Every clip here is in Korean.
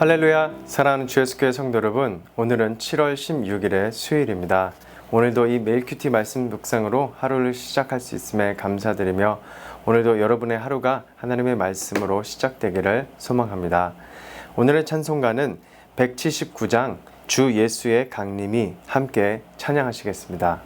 할렐루야, 사랑하는 주 예수교회 성도 여러분, 오늘은 7월 16일의 수요일입니다. 오늘도 이 매일 큐티 말씀 묵상으로 하루를 시작할 수 있음에 감사드리며 오늘도 여러분의 하루가 하나님의 말씀으로 시작되기를 소망합니다. 오늘의 찬송가는 179장 주 예수의 강림이 함께 찬양하시겠습니다.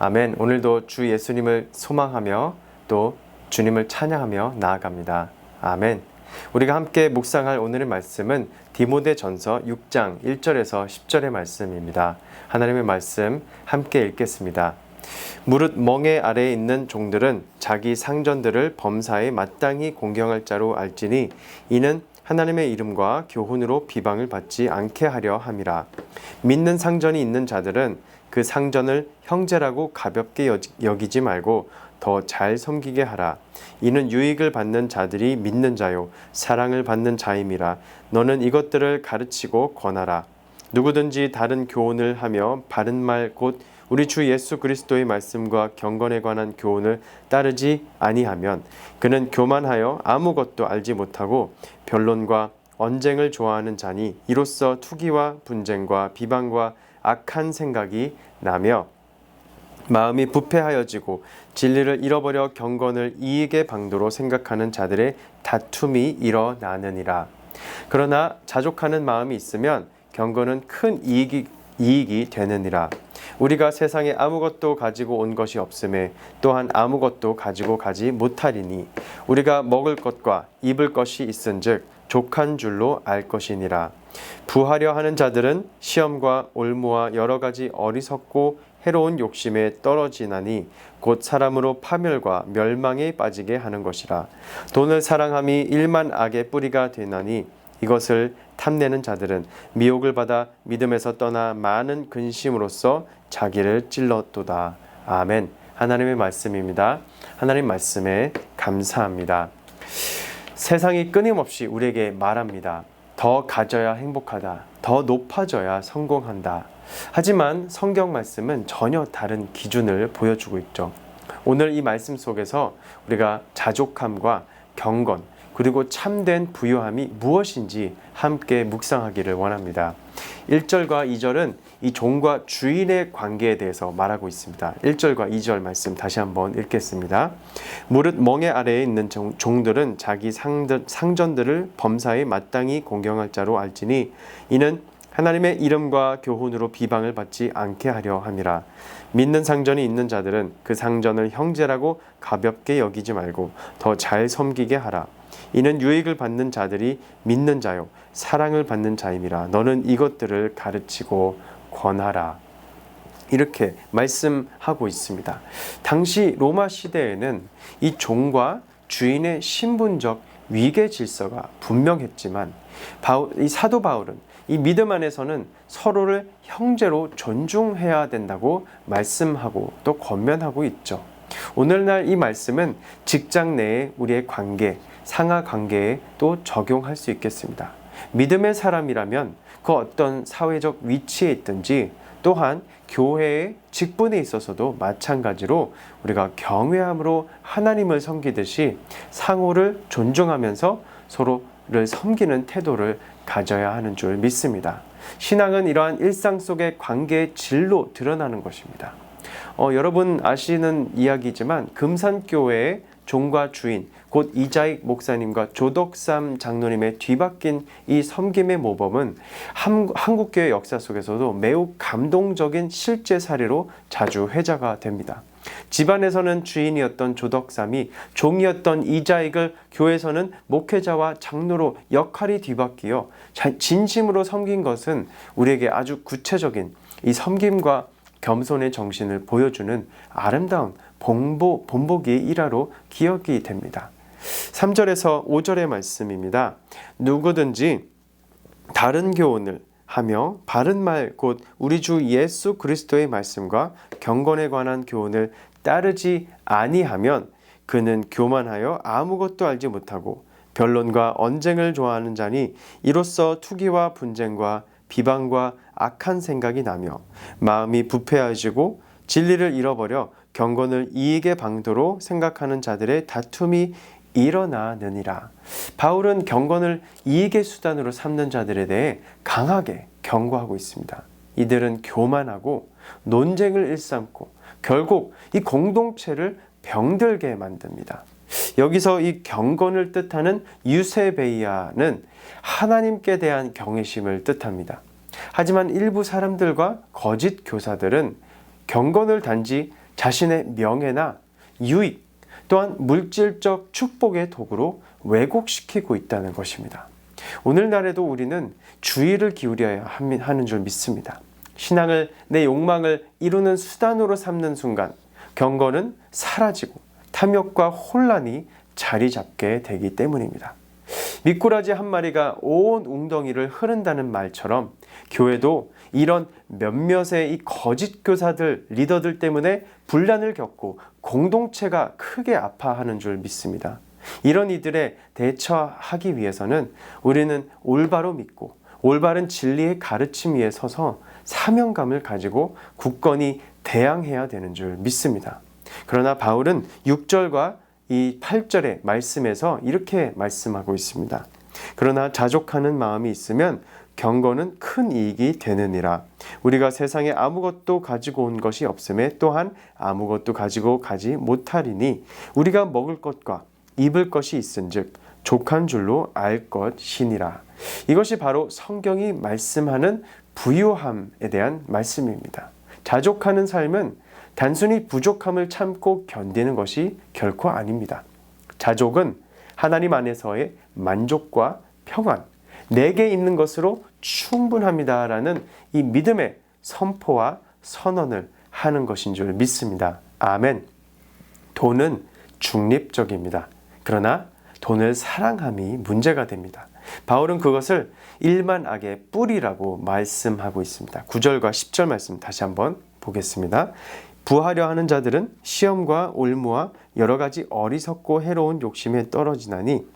아멘. 오늘도 주 예수님을 소망하며 또 주님을 찬양하며 나아갑니다. 아멘. 우리가 함께 묵상할 오늘의 말씀은 디모데전서 6장 1절에서 10절의 말씀입니다. 하나님의 말씀 함께 읽겠습니다. 무릇 멍에 아래에 있는 종들은 자기 상전들을 범사에 마땅히 공경할 자로 알지니 이는 하나님의 이름과 교훈으로 비방을 받지 않게 하려 함이라. 믿는 상전이 있는 자들은 그 상전을 형제라고 가볍게 여기지 말고 더 잘 섬기게 하라. 이는 유익을 받는 자들이 믿는 자요 사랑을 받는 자임이라. 너는 이것들을 가르치고 권하라. 누구든지 다른 교훈을 하며 바른 말 곧 우리 주 예수 그리스도의 말씀과 경건에 관한 교훈을 따르지 아니하면 그는 교만하여 아무것도 알지 못하고 변론과 언쟁을 좋아하는 자니 이로써 투기와 분쟁과 비방과 악한 생각이 나며 마음이 부패하여지고 진리를 잃어버려 경건을 이익의 방도로 생각하는 자들의 다툼이 일어나느니라. 그러나 자족하는 마음이 있으면 경건은 큰 이익이 되느니라. 우리가 세상에 아무것도 가지고 온 것이 없음에 또한 아무것도 가지고 가지 못하리니 우리가 먹을 것과 입을 것이 있은즉 족한 줄로 알 것이니라. 부하려 하는 자들은 시험과 올무와 여러 가지 어리석고 해로운 욕심에 떨어지나니 곧 사람으로 파멸과 멸망에 빠지게 하는 것이라. 돈을 사랑함이 일만 악의 뿌리가 되나니 이것을 탐내는 자들은 미혹을 받아 믿음에서 떠나 많은 근심으로써 자기를 찔렀도다. 아멘. 하나님의 말씀입니다. 하나님 말씀에 감사합니다. 세상이 끊임없이 우리에게 말합니다. 더 가져야 행복하다. 더 높아져야 성공한다. 하지만 성경 말씀은 전혀 다른 기준을 보여주고 있죠. 오늘 이 말씀 속에서 우리가 자족함과 경건 그리고 참된 부유함이 무엇인지 함께 묵상하기를 원합니다. 1절과 2절은 이 종과 주인의 관계에 대해서 말하고 있습니다. 1절과 2절 말씀 다시 한번 읽겠습니다. 무릇 멍에 아래에 있는 종들은 자기 상전들을 범사에 마땅히 공경할 자로 알지니 이는 하나님의 이름과 교훈으로 비방을 받지 않게 하려 함이라. 믿는 상전이 있는 자들은 그 상전을 형제라고 가볍게 여기지 말고 더 잘 섬기게 하라. 이는 유익을 받는 자들이 믿는 자요 사랑을 받는 자임이라. 너는 이것들을 가르치고 권하라. 이렇게 말씀하고 있습니다. 당시 로마 시대에는 이 종과 주인의 신분적 위계 질서가 분명했지만 이 사도 바울은 이 믿음 안에서는 서로를 형제로 존중해야 된다고 말씀하고 또 권면하고 있죠. 오늘날 이 말씀은 직장 내의 우리의 관계, 상하 관계에 또 적용할 수 있겠습니다. 믿음의 사람이라면 그 어떤 사회적 위치에 있든지 또한 교회의 직분에 있어서도 마찬가지로 우리가 경외함으로 하나님을 섬기듯이 상호를 존중하면서 서로를 섬기는 태도를 가져야 하는 줄 믿습니다. 신앙은 이러한 일상 속의 관계의 질로 드러나는 것입니다. 여러분 아시는 이야기지만 금산교회의 종과 주인 곧 이자익 목사님과 조덕삼 장로님의 뒤바뀐 이 섬김의 모범은 한국교회 역사 속에서도 매우 감동적인 실제 사례로 자주 회자가 됩니다. 집안에서는 주인이었던 조덕삼이 종이었던 이자익을 교회에서는 목회자와 장로로 역할이 뒤바뀌어 진심으로 섬긴 것은 우리에게 아주 구체적인 이 섬김과 겸손의 정신을 보여주는 아름다운 본보기의 일화로 기억이 됩니다. 3절에서 5절의 말씀입니다. 누구든지 다른 교훈을 하며 바른 말 곧 우리 주 예수 그리스도의 말씀과 경건에 관한 교훈을 따르지 아니하면 그는 교만하여 아무것도 알지 못하고 변론과 언쟁을 좋아하는 자니 이로써 투기와 분쟁과 비방과 악한 생각이 나며 마음이 부패해지고 진리를 잃어버려 경건을 이익의 방도로 생각하는 자들의 다툼이 일어나느니라. 바울은 경건을 이익의 수단으로 삼는 자들에 대해 강하게 경고하고 있습니다. 이들은 교만하고 논쟁을 일삼고 결국 이 공동체를 병들게 만듭니다. 여기서 이 경건을 뜻하는 유세베이아는 하나님께 대한 경외심을 뜻합니다. 하지만 일부 사람들과 거짓 교사들은 경건을 단지 자신의 명예나 유익 또한 물질적 축복의 도구로 왜곡시키고 있다는 것입니다. 오늘날에도 우리는 주의를 기울여야 하는 줄 믿습니다. 신앙을 내 욕망을 이루는 수단으로 삼는 순간 경건은 사라지고 탐욕과 혼란이 자리 잡게 되기 때문입니다. 미꾸라지 한 마리가 온 웅덩이를 흐른다는 말처럼 교회도 이런 몇몇의 이 거짓 교사들, 리더들 때문에 분란을 겪고 공동체가 크게 아파하는 줄 믿습니다. 이런 이들에 대처하기 위해서는 우리는 올바로 믿고 올바른 진리의 가르침 위에 서서 사명감을 가지고 굳건히 대항해야 되는 줄 믿습니다. 그러나 바울은 6절과 이 8절의 말씀에서 이렇게 말씀하고 있습니다. 그러나 자족하는 마음이 있으면 경건은 큰 이익이 되느니라. 우리가 세상에 아무것도 가지고 온 것이 없음에 또한 아무것도 가지고 가지 못하리니 우리가 먹을 것과 입을 것이 있은즉 족한 줄로 알 것이니라. 이것이 바로 성경이 말씀하는 부유함에 대한 말씀입니다. 자족하는 삶은 단순히 부족함을 참고 견디는 것이 결코 아닙니다. 자족은 하나님 안에서의 만족과 평안, 내게 있는 것으로 충분합니다라는 이 믿음의 선포와 선언을 하는 것인 줄 믿습니다. 아멘. 돈은 중립적입니다. 그러나 돈을 사랑함이 문제가 됩니다. 바울은 그것을 일만악의 뿌리라고 말씀하고 있습니다. 9절과 10절 말씀 다시 한번 보겠습니다. 부하려 하는 자들은 시험과 올무와 여러 가지 어리석고 해로운 욕심에 떨어지나니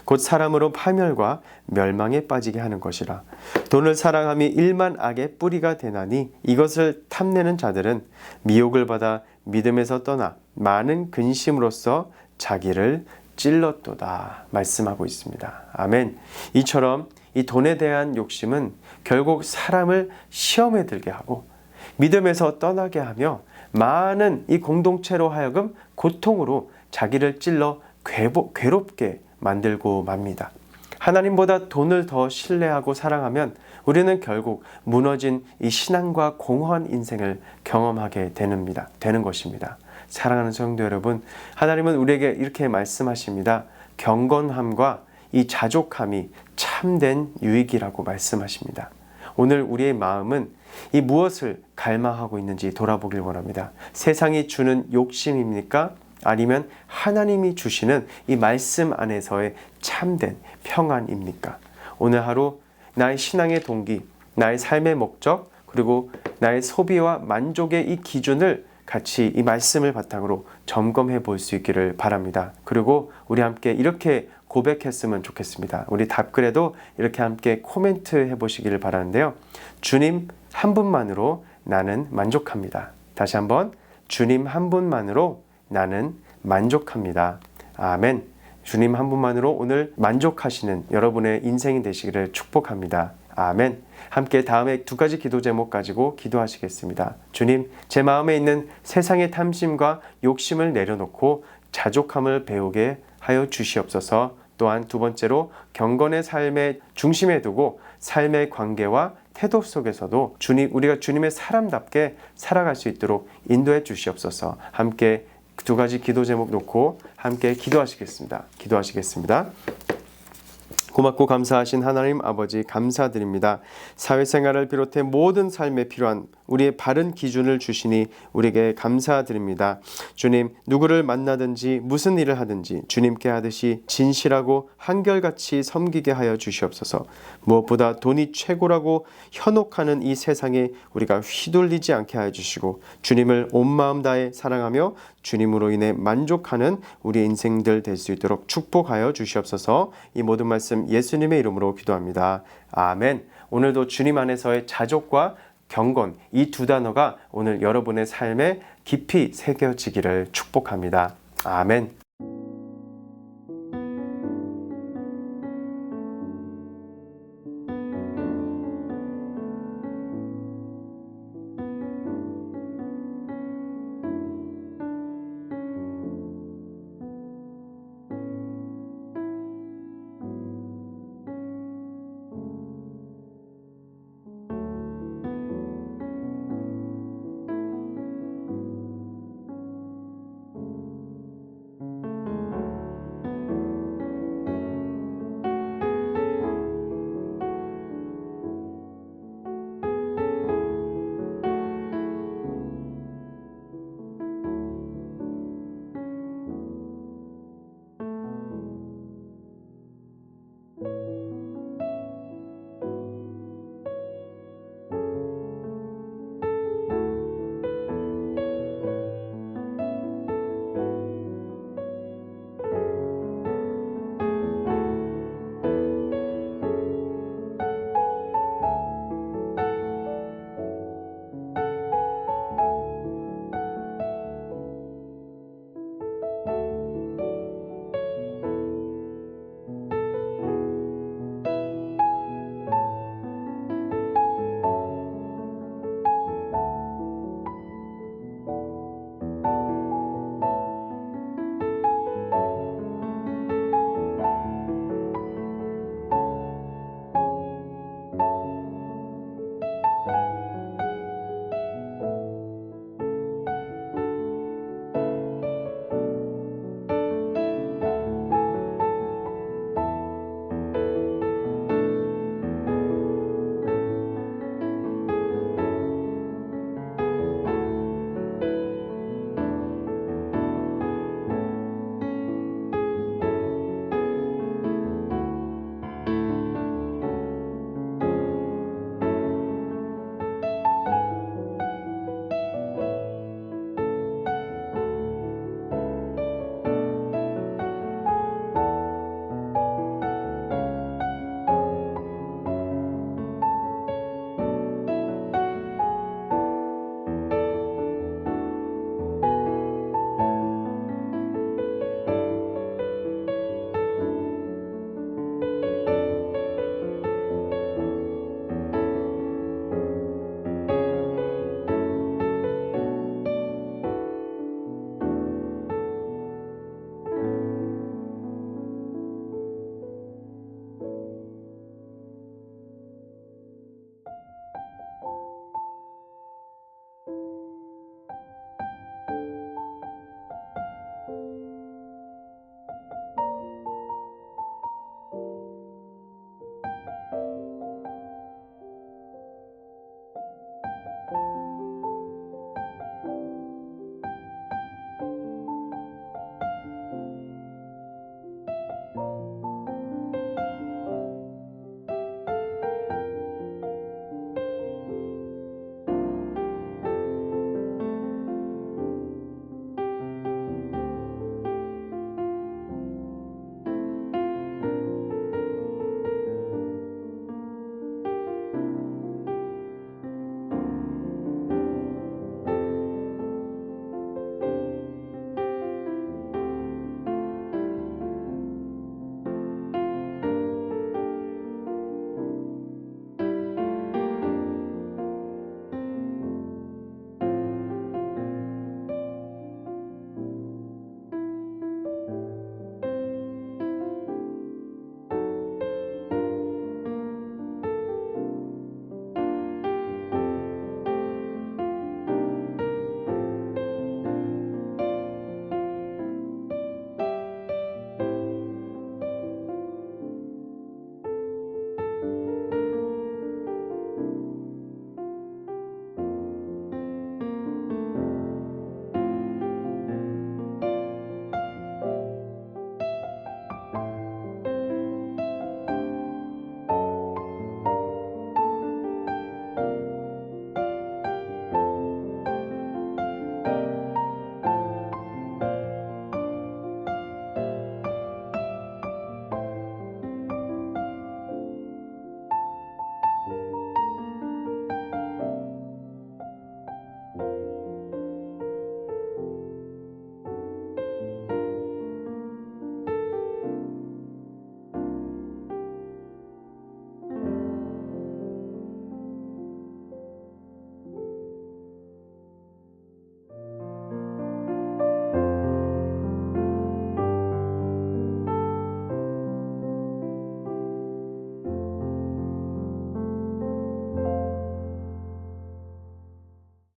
곧 사람으로 파멸과 멸망에 빠지게 하는 것이라. 돈을 사랑함이 일만악의 뿌리가 되나니 이것을 탐내는 자들은 미혹을 받아 믿음에서 떠나 많은 근심으로써 자기를 찔렀도다 말씀하고 있습니다. 아멘. 이처럼 이 돈에 대한 욕심은 결국 사람을 시험에 들게 하고 믿음에서 떠나게 하며 많은 이 공동체로 하여금 고통으로 자기를 찔러 괴롭게 만들고 맙니다. 하나님보다 돈을 더 신뢰하고 사랑하면 우리는 결국 무너진 이 신앙과 공허한 인생을 경험하게 되는 것입니다. 사랑하는 성도 여러분, 하나님은 우리에게 이렇게 말씀하십니다. 경건함과 이 자족함이 참된 유익이라고 말씀하십니다. 오늘 우리의 마음은 이 무엇을 갈망하고 있는지 돌아보길 원합니다. 세상이 주는 욕심입니까? 아니면 하나님이 주시는 이 말씀 안에서의 참된 평안입니까? 오늘 하루 나의 신앙의 동기, 나의 삶의 목적, 그리고 나의 소비와 만족의 이 기준을 같이 이 말씀을 바탕으로 점검해 볼 수 있기를 바랍니다. 그리고 우리 함께 이렇게 고백했으면 좋겠습니다. 우리 답글에도 이렇게 함께 코멘트 해보시기를 바라는데요. 주님 한 분만으로 나는 만족합니다. 다시 한번 주님 한 분만으로 나는 만족합니다. 아멘. 주님 한 분만으로 오늘 만족하시는 여러분의 인생이 되시기를 축복합니다. 아멘. 함께 다음에 두 가지 기도 제목 가지고 기도하시겠습니다. 주님, 제 마음에 있는 세상의 탐심과 욕심을 내려놓고 자족함을 배우게 하여 주시옵소서. 또한 두 번째로 경건의 삶의 중심에 두고 삶의 관계와 태도 속에서도 우리가 주님의 사람답게 살아갈 수 있도록 인도해 주시옵소서. 함께 두 가지 기도 제목 놓고 함께 기도하시겠습니다. 고맙고 감사하신 하나님 아버지 감사드립니다. 사회생활을 비롯해 모든 삶에 필요한 우리의 바른 기준을 주시니 우리에게 감사드립니다. 주님, 누구를 만나든지 무슨 일을 하든지 주님께 하듯이 진실하고 한결같이 섬기게 하여 주시옵소서. 무엇보다 돈이 최고라고 현혹하는 이 세상에 우리가 휘둘리지 않게 하여 주시고 주님을 온 마음 다해 사랑하며 주님으로 인해 만족하는 우리 인생들 될 수 있도록 축복하여 주시옵소서. 이 모든 말씀 예수님의 이름으로 기도합니다. 아멘. 오늘도 주님 안에서의 자족과 경건, 이 두 단어가 오늘 여러분의 삶에 깊이 새겨지기를 축복합니다. 아멘.